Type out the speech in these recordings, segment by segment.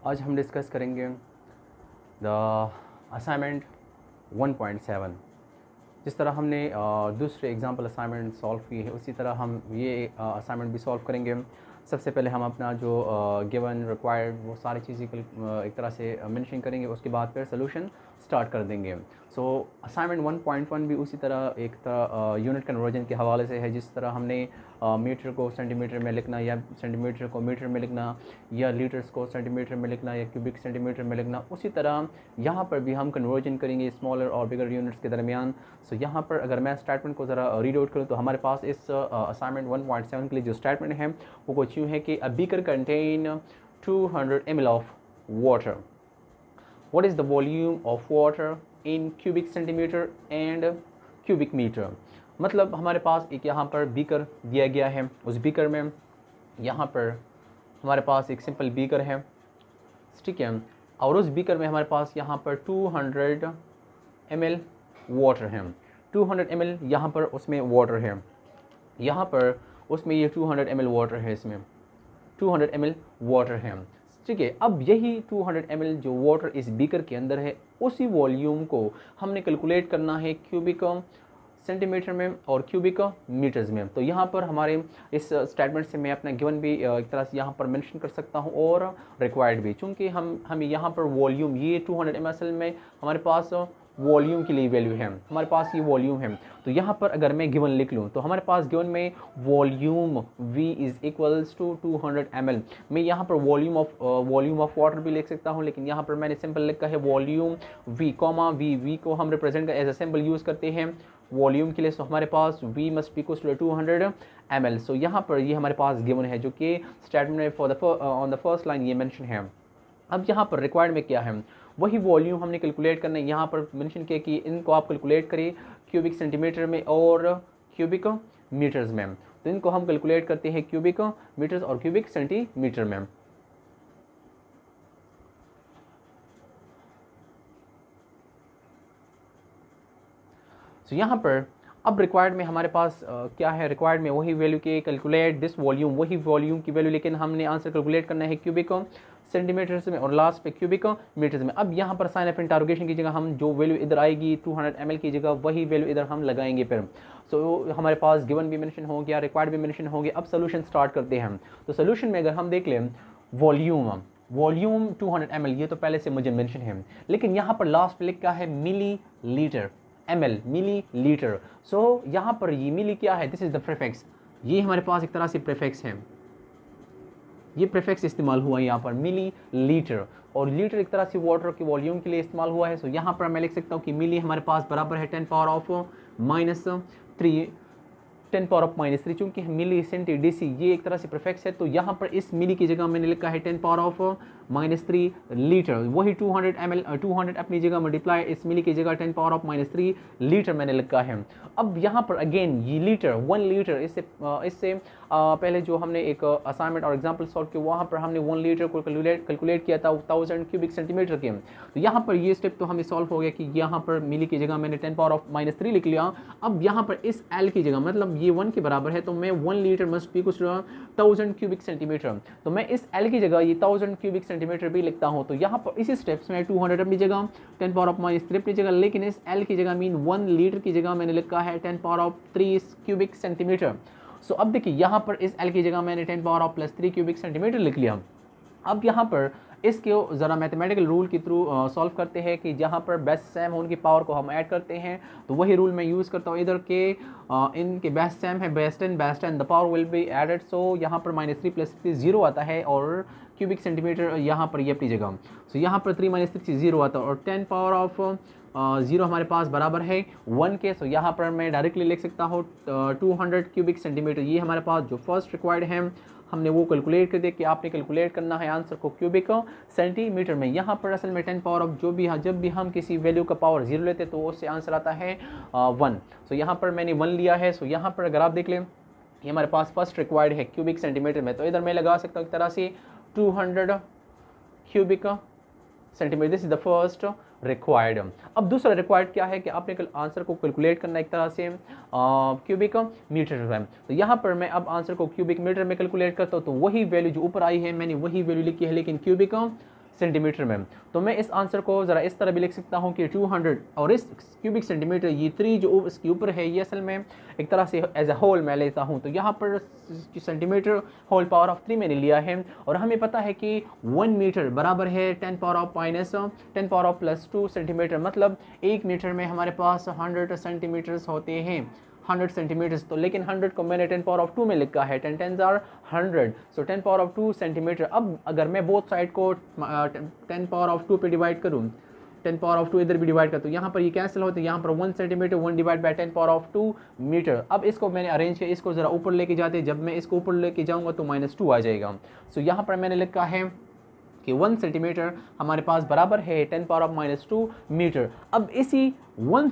आज हम डिस्कस करेंगे द असाइनमेंट 1.7। जिस तरह हमने दूसरे एग्जाम्पल असाइनमेंट सॉल्व किए हैं उसी तरह हम ये असाइनमेंट भी सॉल्व करेंगे। सबसे पहले हम अपना जो गिवन रिक्वायर्ड वो सारी चीज़ें एक तरह से मेंशन करेंगे, उसके बाद फिर सोल्यूशन स्टार्ट कर देंगे। सो असाइनमेंट 1.1 भी उसी तरह एक तरह यूनिट कन्वर्जन के हवाले से है। जिस तरह हमने मीटर को सेंटीमीटर में लिखना या सेंटीमीटर को मीटर में लिखना या लीटर्स को सेंटीमीटर में लिखना या क्यूबिक सेंटीमीटर में लिखना, उसी तरह यहाँ पर भी हम कन्वर्जन करेंगे स्मॉलर और बिगर यूनिट्स के दरमियान। सो यहाँ पर अगर मैं स्टेटमेंट को ज़रा रीड आउट करूँ तो हमारे पास इस असाइनमेंट 1.7 के लिए जो स्टेटमेंट है वो कुछ यूँ है कि a beaker contain 200 ml of water. What is the volume of water in cubic centimeter and cubic meter? मतलब हमारे पास एक यहाँ पर बीकर दिया गया है, उस बीकर में यहाँ पर हमारे पास एक सिंपल बीकर है, ठीक है, और उस बीकर में हमारे पास यहाँ पर 200 ml वाटर है। 200 ml यहाँ पर उसमें वाटर है, यहाँ पर उसमें ये 200 ml वाटर है, इसमें 200 ml वाटर है, ठीक है। अब यही 200 ml जो वाटर इस बीकर के अंदर है, उसी वॉल्यूम को हमने कैलकुलेट करना है क्यूबिक सेंटीमीटर में और क्यूबिक मीटर्स में। तो यहाँ पर हमारे इस स्टेटमेंट से मैं अपना गिवन भी एक तरह से यहाँ पर मेंशन कर सकता हूँ और रिक्वायर्ड भी, चूँकि हमें यहाँ पर वॉल्यूम ये 200 ml में हमारे पास वॉल्यूम के लिए वैल्यू है, हमारे पास ये वॉल्यूम है। तो यहाँ पर अगर मैं गिवन लिख लूँ तो हमारे पास गिवन में volume V is equals to 200 ml। मैं यहाँ पर वॉल्यूम ऑफ वाटर भी लिख सकता हूँ, लेकिन यहाँ पर मैंने सिंपल लिखा है वॉल्यूम V कॉमा V को हम represent as a symbol use करते हैं वॉल्यूम के लिए। सो हमारे पास V must be equals to 200 ml। So यहाँ पर ये हमारे पास गिवन है जो कि स्टेटमेंट में ऑन द फर्स्ट लाइन ये मेंशन है। अब यहाँ पर रिक्वायर्ड में क्या है, वही वॉल्यूम हमने कैलकुलेट करना है। यहाँ पर मेंशन किया कि इनको आप कैलकुलेट करिए क्यूबिक सेंटीमीटर में और क्यूबिक मीटर्स में। तो इनको हम कैलकुलेट करते हैं क्यूबिक मीटर्स और क्यूबिक सेंटीमीटर में। तो यहाँ पर अब रिक्वायर्ड में हमारे पास क्या है, रिक्वायर्ड में वही वैल्यू के कैलकुलेट दिस वॉल्यूम, वही वॉल्यूम की वैल्यू, लेकिन हमने आंसर कैलकुलेट करना है क्यूबिक सेंटीमीटर्स में और लास्ट पे क्यूबिक मीटर्स में। अब यहाँ पर साइन ऑफ इंटरोगेशन की जगह हम जो वैल्यू इधर आएगी 200 ml की जगह वही वैल्यू इधर हम लगाएंगे फिर। सो हमारे पास गिवन भी मेंशन हो गया, रिक्वायर्ड भी मेंशन हो गया। अब सोल्यूशन स्टार्ट करते हैं। तो सोल्यूशन में अगर हम देख लें वॉल्यूम 200 ml ये तो पहले से मुझे मेंशन है, लेकिन यहाँ पर लास्ट पे लिखा है मिली लीटर ml, मिली लीटर। सो यहाँ पर ये मिली क्या है, दिस इज द प्रीफिक्स, ये हमारे पास एक तरह से प्रीफिक्स है, ये प्रीफिक्स इस्तेमाल हुआ है यहाँ पर मिली लीटर, और लीटर एक तरह से वाटर के वॉल्यूम के लिए इस्तेमाल हुआ है। सो यहाँ पर मैं लिख सकता हूँ कि मिली हमारे पास बराबर है 10 पावर ऑफ माइनस 3, चूँकि मिली सेंटी DC ये एक तरह से प्रीफिक्स है। तो यहाँ पर इस मिली की जगह मैंने लिखा है 10 पावर ऑफ -3 लीटर, वही 200 ml 200 अपनी जगह मल्टीप्लाई इस मिली की जगह 10 पावर ऑफ -3 लीटर मैंने लिखा है। अब यहाँ पर अगेन ये लीटर 1 लीटर, इससे पहले जो हमने एक असाइनमेंट और एग्जाम्पल सॉल्व किया वहाँ पर हमने 1 लीटर को कैलकुलेट किया था 1000 क्यूबिक सेंटीमीटर के। तो यहाँ पर ये स्टेप तो हमें सॉल्व हो गया कि यहाँ पर मिली की जगह मैंने 10 पावर ऑफ -3 लिख लिया। अब यहाँ पर इस L की जगह मतलब ये 1 के बराबर है, तो मैं 1 लीटर मस्ट बी कुछ 1000 क्यूबिक सेंटीमीटर, तो मैं इस L की जगह ये 1000 क्यूबिक सेंटीमीटर भी लिखता हूँ। तो यहाँ पर इसी स्टेप्स में 200 अपनी जगह 10 पावर ऑफ -3 अपनी जगह, लेकिन इस L की जगह मीन 1 लीटर की जगह मैंने लिखा है 10 पावर ऑफ 3 क्यूबिक सेंटीमीटर। सो अब देखिए यहाँ पर इस L की जगह मैंने 10 पावर ऑफ +3 क्यूबिक सेंटीमीटर लिख लिया। अब यहाँ पर इसके ज़रा मैथमेटिकल रूल के थ्रू सॉल्व करते हैं कि जहाँ पर बेस्ट सेम हो उनकी पावर को हम ऐड करते हैं। तो वही रूल मैं यूज़ करता हूँ इधर के इनके बेस्ट सेम है bases and the power will be added. So यहाँ पर -3 + 3 0 आता है और क्यूबिक सेंटीमीटर यहाँ पर ये अपनी जगह। सो यहाँ पर 3 - 3 से 0 आता है और 10 पावर ऑफ 0 हमारे पास बराबर है 1 के। सो यहाँ पर मैं डायरेक्टली लिख सकता हूँ 200 क्यूबिक सेंटीमीटर, ये हमारे पास जो फर्स्ट रिक्वायर्ड है हमने वो कैलकुलेट कर दिया कि आपने कैलकुलेट करना है आंसर को क्यूबिक सेंटीमीटर में। यहाँ पर असल में 10 पावर ऑफ जब भी हम किसी वैल्यू का पावर 0 लेते हैं तो उससे आंसर आता है 1। सो यहाँ पर मैंने 1 लिया है। सो यहाँ पर अगर आप देख लें ये हमारे पास फर्स्ट रिक्वायर्ड है क्यूबिक सेंटीमीटर में, तो इधर मैं लगा सकता हूँ एक तरह से 200 cubic centimetre, this is the first required. अब दूसरा रिक्वायर्ड क्या है कि आपने आंसर को कैलकुलेट करना एक तरह से क्यूबिक मीटर में। तो यहाँ पर मैं अब आंसर को क्यूबिक मीटर में कैलकुलेट करता हूँ, तो वही वैल्यू जो ऊपर आई है मैंने वही वैल्यू लिखी है, लेकिन क्यूबिक सेंटीमीटर में। तो मैं इस आंसर को ज़रा इस तरह भी लिख सकता हूँ कि 200 और इस क्यूबिक सेंटीमीटर, ये 3 जो इसके ऊपर है ये असल में एक तरह से एज अ होल मैं लेता हूँ। तो यहाँ पर सेंटीमीटर होल पावर ऑफ 3 मैंने लिया है, और हमें पता है कि 1 मीटर बराबर है 10 पावर ऑफ प्लस 2 सेंटीमीटर। मतलब 1 मीटर में हमारे पास 100 सेंटीमीटर्स होते हैं, 100 सेंटीमीटर्स। तो लेकिन 100 को मैंने 10 पावर ऑफ 2 में लिखा है, 10 10s are 100, so 10 power of 2 centimetre. अब अगर मैं बोथ साइड को 10 पावर ऑफ 2 पे डिवाइड करूँ, 10 पावर ऑफ 2 इधर भी डिवाइड कर, तो यहाँ पर ये कैंसिल होते हैं, यहाँ पर 1 centimetre 1 divide by 10 power of 2 metre. अब इसको मैंने अरेंज किया, इसको ज़रा ऊपर लेके जाते, जब मैं इसको ऊपर लेके जाऊँगा तो -2 आ जाएगा। सो यहाँ पर मैंने लिखा है कि 1 सेंटीमीटर हमारे पास बराबर है 10 पावर ऑफ -2 मीटर। अब इस 1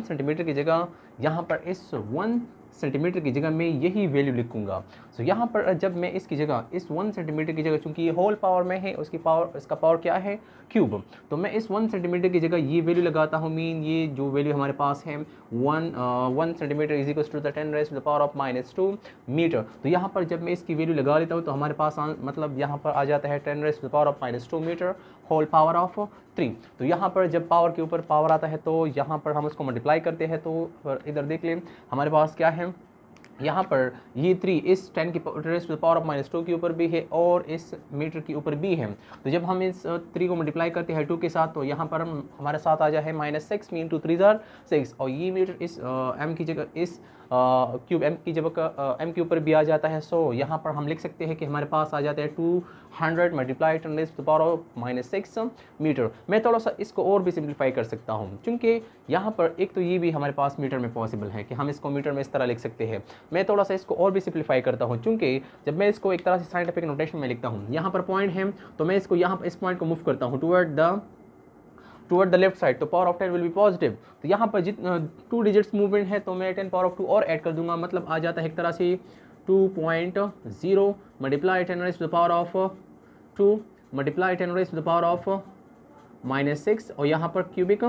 सेंटीमीटर की जगह यहाँ पर इस 1 सेंटीमीटर की जगह मैं यही वैल्यू लिखूंगा। सो यहाँ पर जब मैं इसकी जगह इस 1 सेंटीमीटर की जगह, चूंकि ये होल पावर में है, उसकी पावर, इसका पावर क्या है क्यूब, तो मैं इस 1 सेंटीमीटर की जगह ये वैल्यू लगाता हूँ। मीन ये जो वैल्यू हमारे पास है 1 centimetre is equal to the 10 raise to the power of -2 metre. तो यहाँ पर जब मैं इसकी वैल्यू लगा लेता हूँ तो हमारे पास मतलब यहाँ पर आ जाता है 10 raise to the power of -2 metre whole power of 3। तो यहाँ पर जब पावर के ऊपर पावर आता है तो यहाँ पर हम उसको मल्टीप्लाई करते हैं। तो इधर देख लें हमारे पास क्या है, यहाँ पर ये 3 इस 10 की raise to the power of -2 के ऊपर भी है और इस मीटर के ऊपर भी है। तो जब हम इस 3 को मल्टीप्लाई करते हैं 2 के साथ, तो यहाँ पर हमारे साथ आ जाए -6 मीन 2 3 ज़ार 6, और ये मीटर इस m की जगह इस क्यूब m की जगह m के ऊपर भी आ जाता है। सो यहाँ पर हम लिख सकते हैं कि हमारे पास आ जाता है 200 multiply 10 raise to the power of -6 metre. मैं थोड़ा सा इसको और भी सिंप्लीफाई कर सकता हूँ, क्योंकि यहाँ पर एक तो ये भी हमारे पास मीटर में पॉसिबल है कि हम इसको मीटर में इस तरह लिख सकते हैं। मैं थोड़ा सा इसको और भी सिंप्लीफाई करता हूँ, क्योंकि जब मैं इसको एक तरह से साइंटिफिक नोटेशन में लिखता हूँ, यहाँ पर पॉइंट है तो मैं इसको यहाँ पर इस पॉइंट को मूव करता हूँ टुवर्ड द लेफ्ट साइड, तो power of 10 will be positive. तो यहाँ पर जितना 2 डिजिट्स मूवमेंट है तो मैं 10 पावर ऑफ 2 और ऐड कर दूंगा, मतलब आ जाता है एक तरह से 2.0 multiply 10 raise to the power of 2 multiply 10 raise to the power of -6 और यहाँ पर क्यूबिक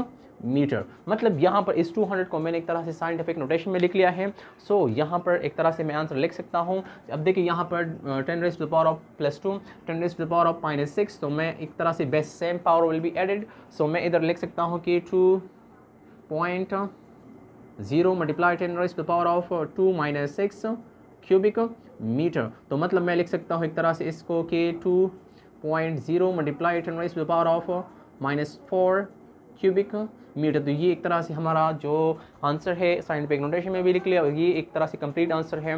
मीटर। मतलब यहाँ पर इस 200 को मैंने एक तरह से साइंटिफिक नोटेशन में लिख लिया है। सो यहाँ पर एक तरह से मैं आंसर लिख सकता हूँ। अब देखिए यहाँ पर 10 raise to the power of +2 10 raise to the power of -6, तो मैं एक तरह से bases same power will be added. So मैं इधर लिख सकता हूँ कि 2.0 multiply 10 raise to the power of 2 -6 cubic metre. तो मतलब मैं लिख सकता हूँ एक तरह से इसको कि 2.0 multiply 10 raise to the power of -4 cubic metre. तो ये एक तरह से हमारा जो आंसर है साइंटिफिक नोटेशन में भी लिख लिया, और ये एक तरह से कंप्लीट आंसर है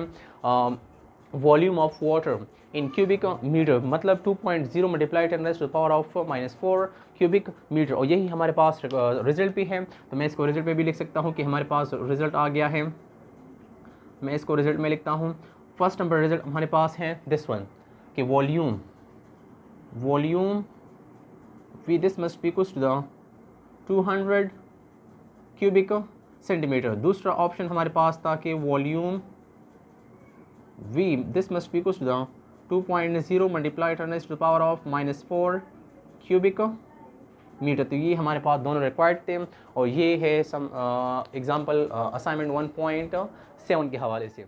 volume of water in cubic metre, मतलब 2.0 multiply 10 raise to the power of -4 cubic metre. और यही हमारे पास रिजल्ट भी है। तो मैं इसको रिजल्ट में भी लिख सकता हूँ कि हमारे पास रिजल्ट आ गया है। मैं इसको रिजल्ट में लिखता हूँ। फर्स्ट नंबर रिजल्ट हमारे पास है दिस वन कि volume V this must be equals to the 200 cubic centimetre. दूसरा ऑप्शन हमारे पास था कि volume V this must be equals to the 2.0 multiply 10 raise to the power of -4 cubic metre. तो ये हमारे पास दोनों रिक्वायर्ड थे, और ये है सम एग्जाम्पल असाइनमेंट 1.7 के हवाले से।